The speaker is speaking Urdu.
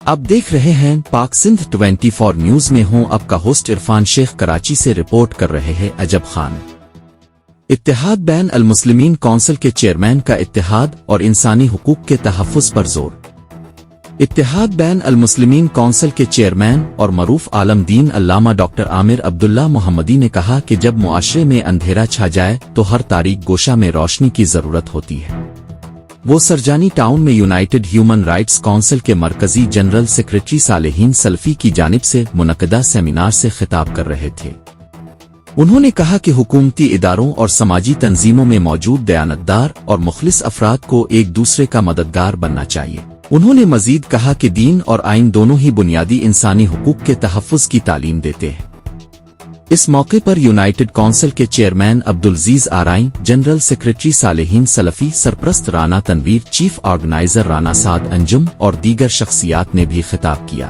آپ دیکھ رہے ہیں پاک سندھ 24 نیوز میں ہوں آپ کا ہوسٹ عرفان شیخ کراچی سے رپورٹ کر رہے ہیں عجب خان۔ اتحاد بین المسلمین کونسل کے چیئرمین کا اتحاد اور انسانی حقوق کے تحفظ پر زور۔ اتحاد بین المسلمین کونسل کے چیئرمین اور معروف عالم دین علامہ ڈاکٹر عامر عبداللہ محمدی نے کہا کہ جب معاشرے میں اندھیرا چھا جائے تو ہر تاریک گوشہ میں روشنی کی ضرورت ہوتی ہے۔ وہ سرجانی ٹاؤن میں یونائیٹڈ ہیومن رائٹس کونسل کے مرکزی جنرل سیکریٹری صالحین سلفی کی جانب سے منعقدہ سیمینار سے خطاب کر رہے تھے۔ انہوں نے کہا کہ حکومتی اداروں اور سماجی تنظیموں میں موجود دیانتدار اور مخلص افراد کو ایک دوسرے کا مددگار بننا چاہیے۔ انہوں نے مزید کہا کہ دین اور آئین دونوں ہی بنیادی انسانی حقوق کے تحفظ کی تعلیم دیتے ہیں۔ اس موقع پر یونائیٹڈ کونسل کے chairman Abdul Aziz Arain, general secretary Saleheen Salafi, سرپرست رانا تنویر، چیف آرگنائزر رانا سعد انجم اور دیگر شخصیات نے بھی خطاب کیا۔